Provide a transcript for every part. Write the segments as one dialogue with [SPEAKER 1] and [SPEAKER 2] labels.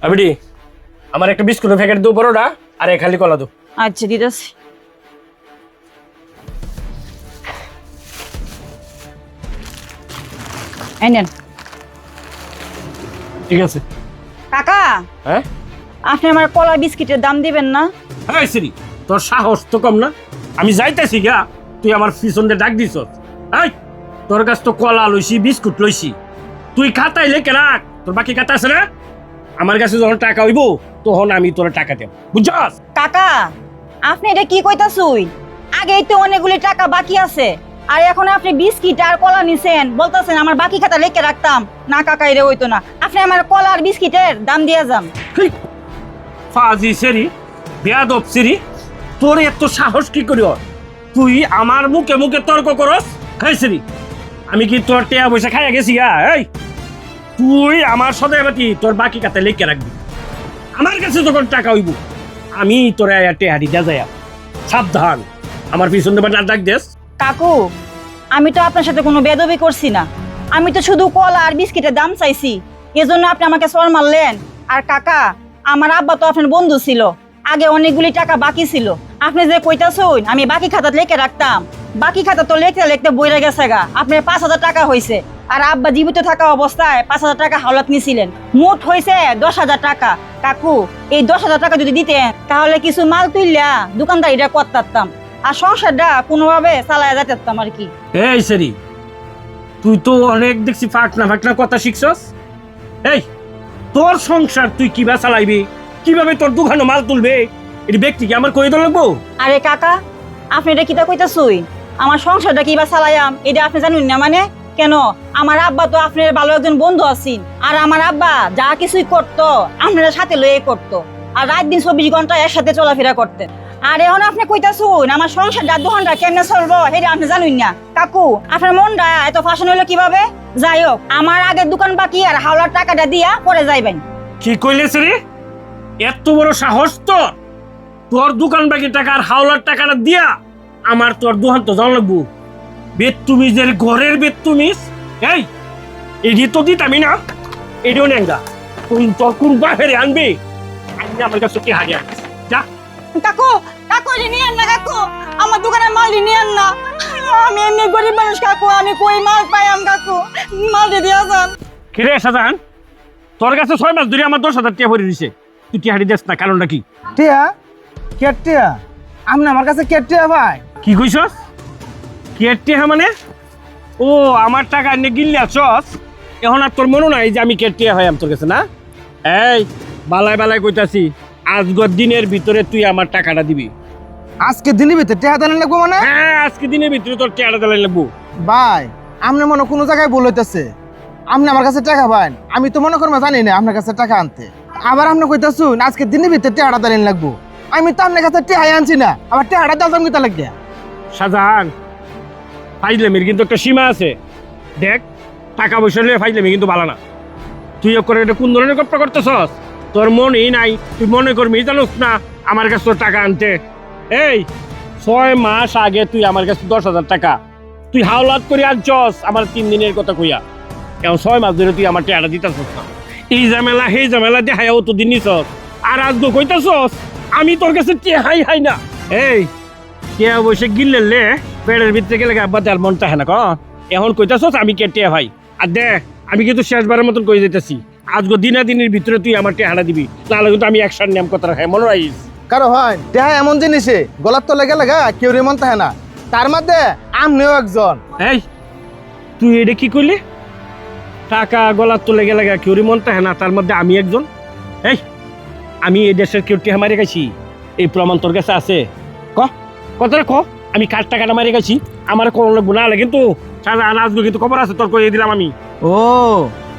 [SPEAKER 1] আবিডি আমার একটা বিস্কুটের প্যাকেট দাও বড়টা আর এক খালি কলা দাও।
[SPEAKER 2] আচ্ছা দিদাসি। এই নেন।
[SPEAKER 1] ঠিক আছে।
[SPEAKER 2] কাকা
[SPEAKER 1] হ্যাঁ
[SPEAKER 2] আপনি আমার কলা বিস্কিটের দাম দিবেন না?
[SPEAKER 1] হ্যাঁ সিরি তোর সাহস তো কম না। আমি যাইতেছি গা তুই আমার পিছন দিয়ে ডাক দিছ। এই তোর কাছ তো কলা লইছি বিস্কুট লইছি, তুই খাতায় লেখে রাখ। তোর বাকি খাতা আছে না? আমার কাছে যখন টাকা হইব তখন আমি তোর টাকা দেব, বুঝছস?
[SPEAKER 2] কাকা আপনি এটা কি কইতাছুই? আগেই তো অনেকগুলি টাকা বাকি আছে আর এখন আপনি বিস্কিট আর কলা নিছেন, বলতাছেন আমার বাকি খাতা লিখে রাখতাম না। কাকা এটা হইতো না, আপনি আমার কলা আর বিস্কিটের দাম দিয়ে যান।
[SPEAKER 1] ফাজি সেরি বেয়াদব সেরি, তোর এত সাহস কি করি? তুই আমার মুখে মুখে তর্ক করস? হ্যাঁ সেরি আমি কি তোর টেয়া পয়সা খাইয়া গেছি? এই তুই আমার সাথে বাকি তোর বাকি খাতা লিখে রাখবি। আমার কাছে যখন টাকা হইব আমি তোর টেহারি দে যায়। সাবধান, আমার পিছন দেবার না ডাক দেস।
[SPEAKER 2] কাকু আমি তো আপনার সাথে কোনো বেদবি করছি না, আমি তো শুধু কলা আর বিস্কিটের দাম চাইছি, এজন্য আপনি আমাকে সর মারলেন। আর কাকা আমার আব্বা তো আপনার বন্ধু ছিল, আগে অনেকগুলি টাকা বাকি ছিল। আপনি যে কইতাছুন আমি বাকি খাতা লিখে রাখতাম, বাকি খাতা তো লিখতে লিখতে বইরা গেছে গা। আপনার 5,000 টাকা হয়েছে আর আব্বা জীবিত থাকা অবস্থায় 5,000 টাকা হাওলাত নিছিলেন, মোট হয়েছে 10,000 টাকা। কাকু এই 10,000 টাকা যদি দিতেন তাহলে কিছু মাল তুললা দোকানদারিটা করতাম আর সংসারটা কোনোভাবে চালায় যাইতাম আর কি।
[SPEAKER 1] এই সেরি তুই তো অনেক দেখছি ফাঁকনা ফাঁকনা কথা শিখছস। এই তোর সংসার তুই কিভাবে চালাইবি, কিভাবে তোর দোকানে মাল তুলবে, এই ব্যক্তি কি আমার কই দেওয়া লাগবো?
[SPEAKER 2] আরে কাকা আপনি এটা কিতা কইতাছুই? আমার সংসারটা কিবা চালাইয়াম এটা আপনি জানেন না মানে? কেন আমার আব্বা তো আপনার ভালো একজন বন্ধু আছেন, আর আমার আব্বা যা কিছুই করতো আপনার সাথে লয়ে করতো, আর রাত দিন 24 ঘন্টা একসাথে চলাফেরা করতেন। আর এখন আপনি কইতাছুন আমার সংসারটা দোকানটা কেমনে চলবো এটা আপনি জানেন না। কাকু আপনার মনটা এত ফাশন হইলো কিভাবে? যাই হোক আমার আগের দোকান বাকি আর হাওলার টাকাটা দিয়া পরে যাইবেন।
[SPEAKER 1] কি কইলে রে? এত বড় সাহস তোর? তোর দোকান বাকি টাকা আর হাওলার টাকাটা দিয়া আমার তোর দোকান তো জানা লাগবো। বেতুমিজের ঘরের বেতুমিজ। এই এডি তো দিতামি না, এডিও নেঙ্গা। তুই তোর কোন বাহেরে আনবি? আমি আমার কাছে কি হারিয়া যা।
[SPEAKER 2] কাকু কাকু এটা নিয়েন না কাকু, আমার দোকানের মাল নিয়েন না, আমি এমনি গরিব মানুষ কাকু, আমি কই মাল পাইম কাকু, মাল দিয়ে যান।
[SPEAKER 1] কিরে শাহজাহান, তোর কাছে 6 মাস ধরে আমার 10,000 টাকা ভরে দিছে, তুই কি হারি দেস না? কারণটা কি?
[SPEAKER 3] টিয়া কেটিয়া আমনে আমার কাছে কেটিয়া ভাই
[SPEAKER 1] কি কইছস? কেটিয়া মানে? ও আমার টাকা নিয়ে গিল্লি আছস, এখন আর তোর মনে নাই যে আমি কেটিয়া হয় তোর কাছে না? এই বালাই বালাই কইতাছি, আজকের দিনের ভিতরে তুই আমার টাকাটা দিবি।
[SPEAKER 3] আজকে দিনের ভিতরে টিয়া দান লাগবো মানে?
[SPEAKER 1] হ্যাঁ আজকে দিনের ভিতরে তোর টাকাটা দিলে লাগবো।
[SPEAKER 3] ভাই আমনে মনে কোনো জায়গায় ভুল হইতেছে, আপনি আমার কাছে টাকা পান, আমি তো মনে করবো জানি না আপনার কাছে টাকা আনতে, আবার আপনি কইতাছুন আজকে দিনের ভিতরে টিয়াটা দান লাগবো। আমি তো আপনার কাছে টিহাই আনছি না, আবার টিহাটা দাম কিতা লাগে?
[SPEAKER 1] শাহজাহান ফাইজলামির কিন্তু একটা সীমা আছে। দেখ টাকা পয়সা নিয়ে ফাইজলামি কিন্তু ভালো না। তুই করে এটা কোন ধরনের গপ্প করতেছস? তোর মনেই নাই, তুই মনে করবি জানোস না আমার কাছে তোর টাকা আনতে। এই 6 মাস আগে তুই আমার কাছে 10,000 টাকা তুই হাওলাত করে আনছস আমার 3 দিনের কথা কইয়া। এখন 6 মাস ধরে তুই আমার টাকাটা দিতেছস না। এই ঝামেলা সেই ঝামেলা দেখাইও তো দিন নিছস, আর আজকে কইতাছস আমি তোর কাছে টেহাই হাই না। এই টেয়া বসে গিললে পেটের ভিতরে গেলে আব্বাতে আর মনটা হ্যাঁ না ক। এখন কইতাছস আমি কে টেয়া ভাই। আর দেখ আমি কিন্তু শেষবারের মতন কই যেতেছি, আজকে দিনের ভিতরে তুই আমার টেহাটা দিবি, নাহলে কিন্তু আমি একশন নিয়ম কথা রাখাই মনে রাখিস।
[SPEAKER 3] কারো হয় টিহা এমন জিনিসে গলার তলে গেলে গা কেউ রে মন থাকে না, তার মধ্যে আমনেও একজন।
[SPEAKER 1] এই তুই এটা কি করলি? টাকা গলার তোলে গেলে কেউ মনটা হ্যাঁ না, তার মধ্যে আমি একজন? এই আমি এই দেশের কেউ টেহা মারি গেছি, এই প্রমাণ তোর কাছে আছে? ক কথাটা ক, আমি কার টাকাটা মারি গেছি আমার কোনো লাগবো না, কিন্তু আজকে কিন্তু খবর আছে তোর কই দিলাম আমি।
[SPEAKER 3] ও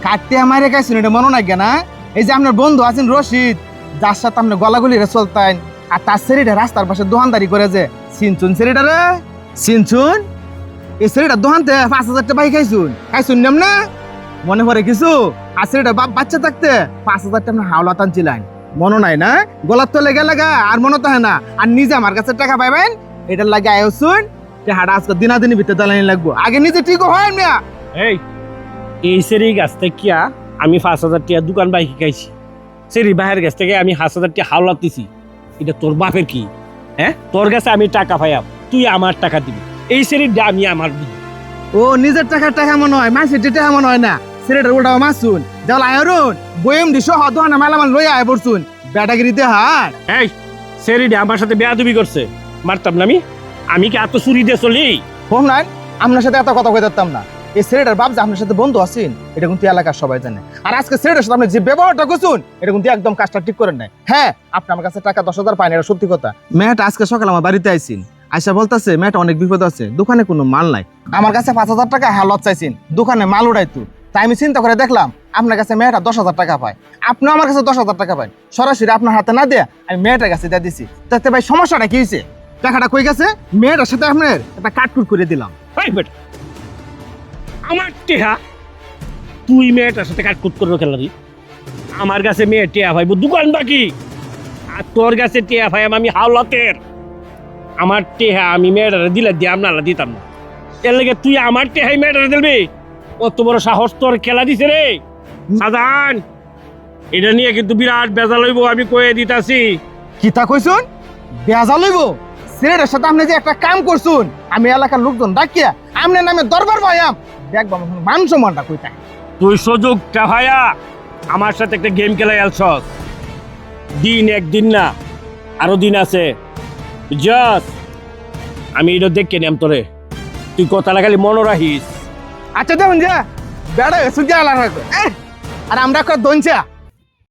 [SPEAKER 3] কাটতে আমারে গাইছেন এটা মনে নাই না? এই যে আপনার বন্ধু আছেন রশিদ, যার সাথে আপনি গলাগুলিরে চলতেন, আর তার ছেলেটা রাস্তার পাশে দোকানদারি করে যে সিনচুন ছেলেটা রে, সিনচুন এই ছেলেটা দোকানতে 5,000 টাকা বাইক খাইছুন নাম না? মনে পড়ে কিছু? আর ছেলেটা বাচ্চা থাকতে 5,000 টাকা আপনি হাওলা টানছিলেন, মনে নাই না? গলার তলে গেলে গা আর মনে তো হয় না, আর নিজে আমার কাছে টাকা পাইবেন এটার লাগে আয়োসুন হাড়া আজকে দিনাদিনের ভিতরে দালানি লাগবো, আগে নিজে ঠিক হয় না।
[SPEAKER 1] এই সেরি গাছ থেকে আমি 5,000 টাকা দোকান বাইক খাইছি, সেরি বাহের কাছ থেকে আমি 5,000 টাকা হাওলাত দিছি, এটা তোর বাপের কি? হ্যাঁ, তোর কাছে আমি টাকা পাইয়াম, তুই আমার টাকা দিবি, এই সেরির দামই আমার দিবি।
[SPEAKER 3] ও নিজের টাকা মনে হয়, মাসের টাকা মনে হয় না। ছেলেটার উল্টা মাসুন যাও আয়রুন বইম দিছো হদোহানা মালামাল লই আয় পড়ছুন বেটাগিরিতে হার।
[SPEAKER 1] এই সেরিডে আমার সাথে বেয়াদবি করছে, মারতাম না আমি কি এত চুরি দিয়ে চলি?
[SPEAKER 3] হোম নাই আপনার সাথে এত কথা কই দিতাম না। এই ছেলেটার বাপ যে আপনার সাথে বন্ধু আছেন এটা কিন্তু এলাকার সবাই জানে। আর আজকে ছেলেটার সাথে আপনি যে ব্যবহারটা করছুন এটা কিন্তু একদম কাজটা ঠিক করেন নাই। হ্যাঁ, আপনি আমার কাছে টাকা 10,000 পাইন, এটা সত্যি কথা। মেয়েটা আজকে সকালে আমার বাড়িতে আইছেন, আইসা বলতেছে মেয়েটা অনেক বিপদ আছে, দোকানে কোনো মাল নাই। আমার কাছে 5,000 টাকা হালত চাইছেন দোকানে মাল উড়াইতো। তাই আমি চিন্তা করে দেখলাম আপনার কাছে মেয়েটা 10,000 টাকা পায়, আপনি আমার কাছে 10,000 টাকা পায়, সরাসরি আপনার হাতে না দিয়ে আমি মেয়েটার কাছে দিয়ে দিছি। তাতে ভাই সমস্যাটা কি হয়েছে? টাকাটা কই গেছে? মেয়েটার সাথে আপনার একটা কাটকুট করে দিলাম।
[SPEAKER 1] এই বেটা, আমার টেহা তুই মেয়েটার সাথে কাটকুট করবো খেলারি? আমার কাছে মেয়ে টেয়া ভাইব দোকান বাকি, আর তোর কাছে টেয়া ভাই আমি হাওলাতের। আমার টেহা আমি মেয়েটারে দিলে দিয়ে আপনারা দিতাম না, এর লেগে তুই আমার টেহাই মেয়েটারে দিলবি? কত বড় সাহস তোর, খেলা দিছে রে সাজান। এটা নিয়ে কিন্তু বিরাট বেজাল হইব, আমি কয়ে দিতাছি।
[SPEAKER 3] কি তা কইছুন? বেজা লইব? ছেলেটার সাথে আপনি যে একটা কাম করছুন আমি এলাকার লোকজন ডাকিয়া আপনার নামে দরবার পাইয়াম, দেখবা মান সম্মানটা কই থাকে।
[SPEAKER 1] তুই সুযোগটা ভাইয়া আমার সাথে একটা গেম খেলাই আলছস। দিন একদিন না, আরো দিন আছে। জাস আমি এটা দেখে নিলাম তোরে, তুই কথা লাগালি মনে রাখিস।
[SPEAKER 3] আচ্ছা দেখুন যে বেড়া সুজা আর আমরা একটা দঞ্চা